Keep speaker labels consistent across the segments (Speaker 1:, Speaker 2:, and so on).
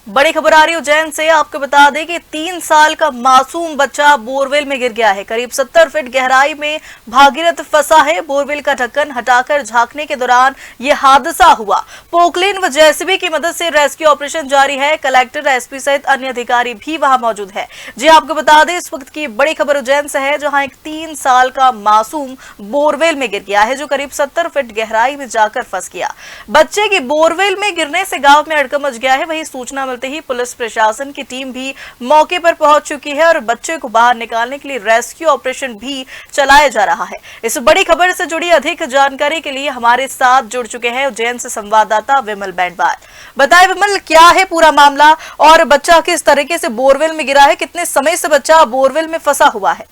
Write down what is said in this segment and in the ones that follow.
Speaker 1: बड़ी खबर आ रही है उज्जैन से। आपको बता दें कि 3 साल का मासूम बच्चा बोरवेल में गिर गया है। करीब 70 फीट गहराई में भागीरथ फंसा है। बोरवेल का ढक्कन हटाकर झांकने के दौरान ये हादसा हुआ। पोकलेन व जेसीबी की मदद से रेस्क्यू ऑपरेशन जारी है। कलेक्टर, एसपी सहित अन्य अधिकारी भी वहां मौजूद है। जी आपको बता दें, इस वक्त की बड़ी खबर उज्जैन से है, जहां एक 3 साल का मासूम बोरवेल में गिर गया है, जो करीब 70 फीट गहराई में जाकर फंस गया। बच्चे की बोरवेल में गिरने से गांव में हड़कंप मच गया है। वहीं सूचना मिलते ही पुलिस प्रशासन की टीम भी मौके पर पहुंच चुकी है और बच्चे को बाहर निकालने के लिए रेस्क्यू ऑपरेशन भी चलाया जा रहा है। इस बड़ी खबर से जुड़ी अधिक जानकारी के लिए हमारे साथ जुड़ चुके हैं उज्जैन से संवाददाता विमल बैंडवाल। बताएं विमल, क्या है पूरा मामला और बच्चा किस तरीके से बोरवेल में गिरा है? कितने समय से बच्चा बोरवेल में फंसा हुआ है?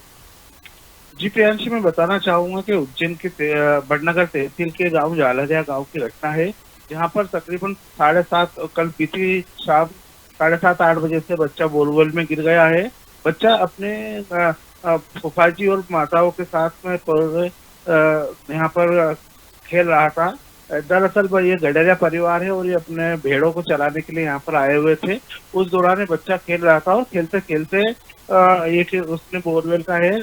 Speaker 2: जी प्रियांशी, मैं बताना चाहूंगा कि उज्जैन के बड़नगर तहसील के गांव जालरिया गांव की घटना है, जहां पर तकरीबन 7:30 कल बीती शाम 7:30-8 बजे से बच्चा बोरवेल में गिर गया है। बच्चा अपने फुफाजी और माताओं के साथ में यहाँ पर खेल रहा था। दरअसल ये गडरिया परिवार है और ये अपने भेड़ों को चराने के लिए यहाँ पर आए हुए थे। उस दौरान बच्चा खेल रहा था और खेलते खेलते ये उसने बोरवेल का है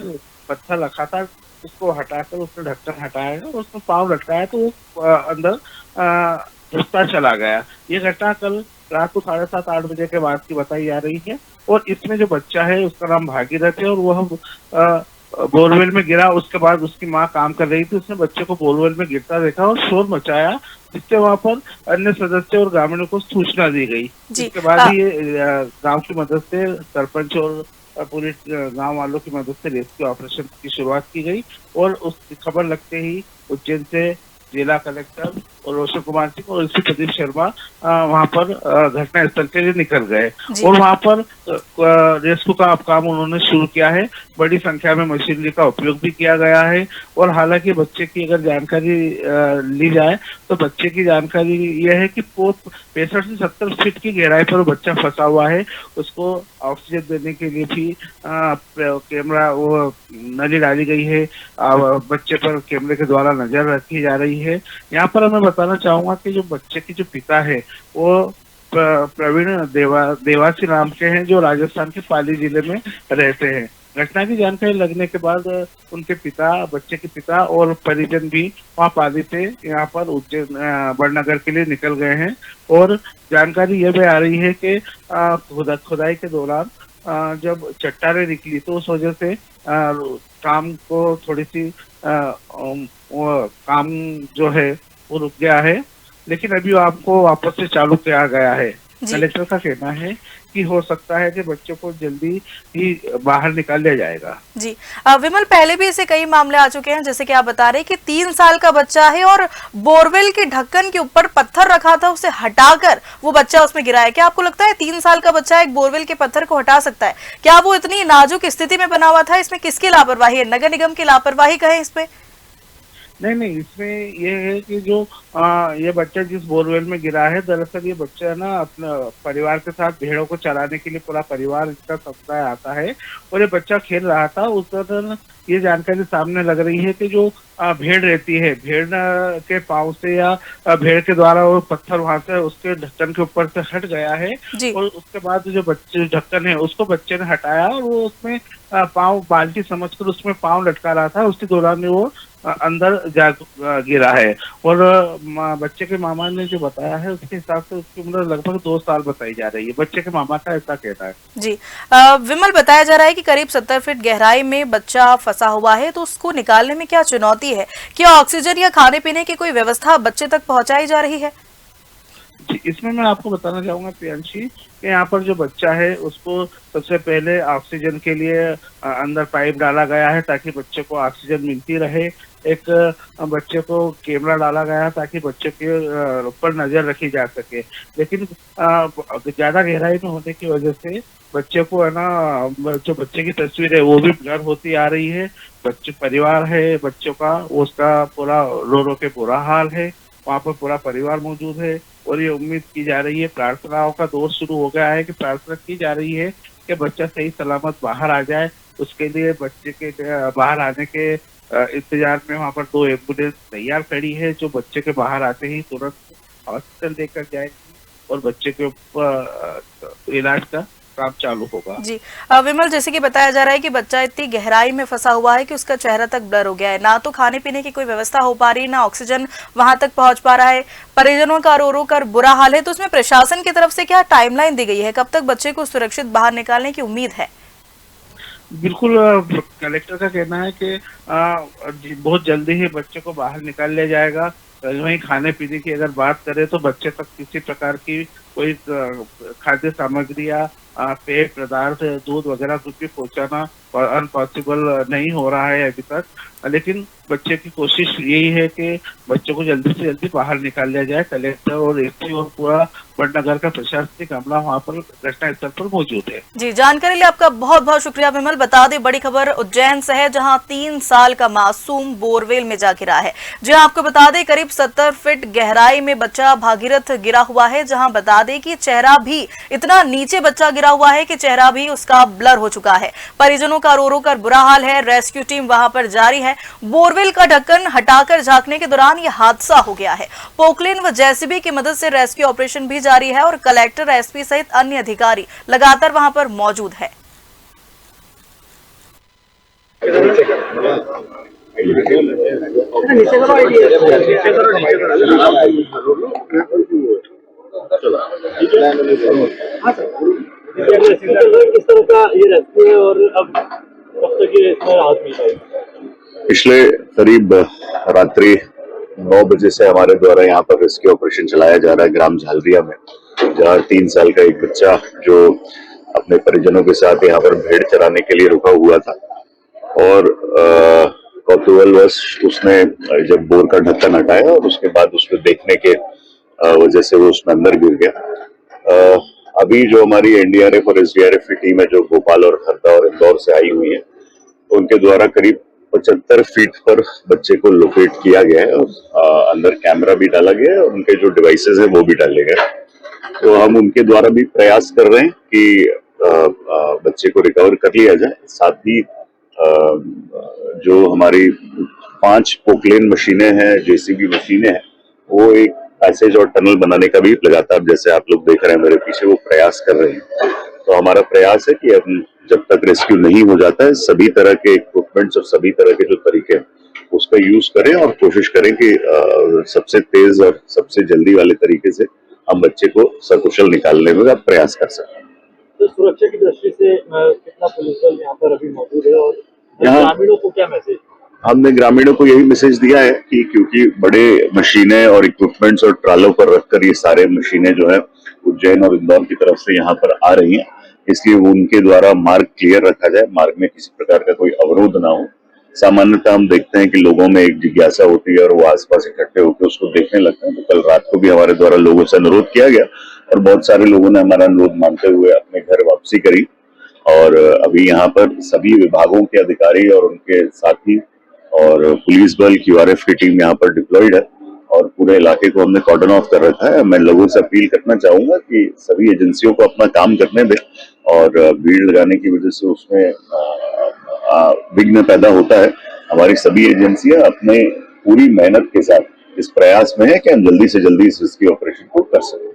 Speaker 2: पत्थर रखा था, उसको हटाकर उसने ढक्कन हटाया और उसमें पाँव लटकाया तो वो अंदर घुसता चला गया। ये घटना कल रात को 7:30-8 बजे के बाद की बताई जा रही है और इसमें जो बच्चा है उसका नाम भागीरथ है और वह बोरवेल में गिरा। उसके बाद उसकी माँ काम कर रही थी, उसने बच्चे को बोरवेल में गिरता देखा और शोर मचाया, जिससे वहां पर अन्य सदस्य और ग्रामीणों को सूचना दी गई। इसके बाद ही गांव की मदद से सरपंच और पूरे गांव वालों की मदद से रेस्क्यू ऑपरेशन की शुरुआत की गई और उस खबर लगते ही उज्जैन से जिला कलेक्टर और रोशन कुमार सिंह और एसपी प्रदीप शर्मा वहां पर घटना स्थल के लिए निकल गए और वहां पर रेस्क्यू का काम उन्होंने शुरू किया है। बड़ी संख्या में मशीनरी का उपयोग भी किया गया है और हालांकि बच्चे की अगर जानकारी ली जाए तो बच्चे की जानकारी यह है कि 65 से 70 फीट की गहराई पर बच्चा फंसा हुआ है। उसको ऑक्सीजन देने के लिए भी कैमरा वो नली डाली गई है। बच्चे पर कैमरे के द्वारा नजर रखी जा रही है। यहाँ पर मैं बताना चाहूंगा कि जो बच्चे की जो पिता है वो प्रवीण देवासी नाम के हैं, जो राजस्थान के पाली जिले में रहते हैं। घटना की जानकारी लगने के बाद उनके पिता, बच्चे के पिता और परिजन भी वहाँ पाली से यहाँ पर उज्जैन बड़नगर के लिए निकल गए हैं और जानकारी यह भी आ रही है कि खुदाई के दौरान जब चट्टानें निकली तो उस वजह से काम को थोड़ी सी काम जो है वो रुक गया है, लेकिन अभी आपको वापस से चालू किया गया है। कलेक्टर का कहना है कि हो सकता है कि बच्चों को जल्दी ही बाहर निकाल लिया जाएगा।
Speaker 1: जी विमल, पहले भी ऐसे कई मामले आ चुके हैं, जैसे कि आप बता रहे हैं कि 3 साल का बच्चा है और बोरवेल के ढक्कन के ऊपर पत्थर रखा था, उसे हटाकर वो बच्चा उसमें गिरा है। क्या आपको लगता है 3 साल का बच्चा एक बोरवेल के पत्थर को हटा सकता है? क्या वो इतनी नाजुक स्थिति में बना हुआ था? इसमें किसकी लापरवाही है? नगर निगम की लापरवाही कहें इसमें?
Speaker 2: नहीं, इसमें ये है कि जो ये बच्चा जिस बोरवेल में गिरा है, दरअसल ये बच्चा ना अपने परिवार के साथ भेड़ों को चराने के लिए पूरा परिवार इसका समुदाय आता है और ये बच्चा खेल रहा था। उस दौरान ये जानकारी सामने लग रही है कि जो भेड़ रहती है, भेड़ के पाँव से या भेड़ के द्वारा वो पत्थर वहां से उसके ढक्कन के ऊपर से हट गया है और उसके बाद जो बच्चे ढक्कन है उसको बच्चे ने हटाया और वो उसमें पाँव बाल्टी समझकर उसमें पाँव लटका रहा था। उसी दौरान वो अंदर जा गिरा है और बच्चे के मामा ने जो बताया है उसके हिसाब से उसकी उम्र लगभग 2 साल बताई जा रही है। बच्चे के मामा का ऐसा कहना है।
Speaker 1: जी विमल, बताया जा रहा है कि करीब 70 फीट गहराई में बच्चा फंसा हुआ है, तो उसको निकालने में क्या चुनौती है? क्या ऑक्सीजन या खाने पीने की कोई व्यवस्था बच्चे तक पहुंचाई जा रही है?
Speaker 2: जी, इसमें मैं आपको बताना चाहूंगा प्रियांशी कि यहाँ पर जो बच्चा है उसको सबसे पहले ऑक्सीजन के लिए अंदर पाइप डाला गया है ताकि बच्चे को ऑक्सीजन मिलती रहे। एक बच्चे को कैमरा डाला गया ताकि बच्चे के ऊपर नजर रखी जा सके, लेकिन ज्यादा गहराई में होने की वजह से बच्चे को है ना, जो बच्चे की तस्वीर है वो भी ब्लर होती आ रही है। बच्चे परिवार है बच्चों का, उसका पूरा रो रो के बुरा हाल है। वहाँ पर पूरा परिवार मौजूद है और ये उम्मीद की जा रही है, प्रार्थनाओं का दौर शुरू हो गया है कि प्रार्थना की जा रही है कि बच्चा सही सलामत बाहर आ जाए। उसके लिए बच्चे के बाहर आने के इंतजार में वहाँ पर 2 एम्बुलेंस तैयार खड़ी है, जो बच्चे के बाहर आते ही तुरंत हॉस्पिटल लेकर जाएगी और बच्चे के ऊपर इलाज का काम चालू होगा।
Speaker 1: जी। विमल, जैसे कि बताया जा रहा है कि बच्चा इतनी गहराई में फंसा हुआ है कि उसका चेहरा तक ब्लर हो गया है, ना तो खाने पीने की कोई व्यवस्था हो पा रही, ना ऑक्सीजन वहां तक पहुंच पा रहा है, परिजनों का रो रो कर बुरा हाल है। तो उसमें प्रशासन की तरफ से क्या टाइमलाइन दी गई है, कब तक बच्चे को सुरक्षित बाहर निकालने की उम्मीद है?
Speaker 2: बिल्कुल, कलेक्टर का कहना है कि बहुत जल्दी ही बच्चे को बाहर निकाल लिया जाएगा। वहीं खाने पीने की अगर बात करें तो बच्चे तक किसी प्रकार की कोई खाद्य सामग्री या पेय पदार्थ, दूध वगैरह कुछ भी पहुंचाना अनपॉसिबल नहीं हो रहा है अभी तक। लेकिन बच्चे की कोशिश यही है कि बच्चे को जल्दी से जल्दी बाहर निकाल लिया जाए। कलेक्टर और एसपी और पूरा बड़नगर का प्रशासनिक अमला वहाँ पर घटना स्थल पर मौजूद है।
Speaker 1: जी, जानकारी लिए आपका बहुत बहुत शुक्रिया विमल। बता दें, बड़ी खबर उज्जैन से है, जहां 3 साल का मासूम बोरवेल में जा गिरा है। जी हां, आपको बता दें करीब 70 फीट गहराई में बच्चा भागीरथ गिरा हुआ है, जहां बता दें कि चेहरा भी इतना नीचे बच्चा गिरा हुआ है कि चेहरा भी उसका ब्लर हो चुका है। परिजनों का रो रो कर बुरा हाल है। रेस्क्यू टीम वहां पर जारी है। बोरवेल का ढक्कन हटाकर झांकने के दौरान यह हादसा हो गया है। पोकलेन व जेसीबी की मदद से रेस्क्यू ऑपरेशन भी जारी है और कलेक्टर, एसपी सहित अन्य अधिकारी लगातार वहां पर मौजूद है।
Speaker 3: किस तरह का ये रेस्क्यू है और अब कब तक ये इसमें राहत मिल पाएगी?
Speaker 4: पिछले करीब रात्रि 9 बजे से हमारे द्वारा यहाँ पर रेस्क्यू ऑपरेशन चलाया जा रहा है ग्राम झालरिया में, जहाँ 3 साल का एक बच्चा जो अपने परिजनों के साथ यहाँ पर भेड़ चराने के लिए रुका हुआ था और कौतूहलवश उसने जब बोर का ढक्कन हटाया और उसके बाद उसको देखने के वजह से वो उसमें अंदर गिर गया। अभी जो हमारी एनडीआरएफ और एसडीआरएफ की टीम है जो भोपाल और हरदा और इंदौर से आई हुई है, उनके द्वारा करीब 75 फीट पर बच्चे को लोकेट किया गया है और अंदर कैमरा भी डाला गया है और उनके जो डिवाइसेस है वो भी डाले गए। तो हम उनके द्वारा भी प्रयास कर रहे हैं कि बच्चे को रिकवर कर लिया जाए। साथ ही जो हमारी 5 पोकलेन मशीनें हैं, जेसीबी मशीनें हैं, वो एक पैसेज और टनल बनाने का भी लगातार, जैसे आप लोग देख रहे हैं मेरे पीछे, वो प्रयास कर रहे हैं। तो हमारा प्रयास है कि अब जब तक रेस्क्यू नहीं हो जाता है, सभी तरह के इक्विपमेंट्स और सभी तरह के जो तरीके हैं उसका यूज करें और कोशिश करें कि सबसे तेज और सबसे जल्दी वाले तरीके से हम बच्चे को सकुशल निकालने में प्रयास कर सकें।
Speaker 3: तो सुरक्षा की दृष्टि से कितना पुलिस बल यहाँ पर अभी मौजूद है और ग्रामीणों को क्या मैसेज?
Speaker 4: हमने ग्रामीणों को यही मैसेज दिया है कि क्योंकि बड़े मशीनें और इक्विपमेंट्स और ट्रालों पर रखकर ये सारे मशीनें जो है उज्जैन और इंदौर की तरफ से यहाँ पर आ रही हैं, इसलिए उनके द्वारा मार्ग क्लियर रखा जाए, मार्ग में किसी प्रकार का कोई अवरोध ना हो। सामान्यतः हम देखते हैं कि लोगों में एक जिज्ञासा होती है और वो आसपास इकट्ठे होकर उसको देखने लगते हैं। तो कल रात को भी हमारे द्वारा लोगों से अनुरोध किया गया और बहुत सारे लोगों ने हमारा अनुरोध मानते हुए अपने घर वापसी करी और अभी यहाँ पर सभी विभागों के अधिकारी और उनके साथी और पुलिस बल, क्यूआरएफ की टीम यहाँ पर डिप्लॉयड है और पूरे इलाके को हमने कॉर्डन ऑफ कर रखा है। मैं लोगों से अपील करना चाहूंगा कि सभी एजेंसियों को अपना काम करने दें और भीड़ लगाने की वजह से उसमें विघ्न पैदा होता है। हमारी सभी एजेंसियां अपने पूरी मेहनत के साथ इस प्रयास में है कि हम जल्दी से जल्दी इस रेस्क्यू ऑपरेशन को कर सकें।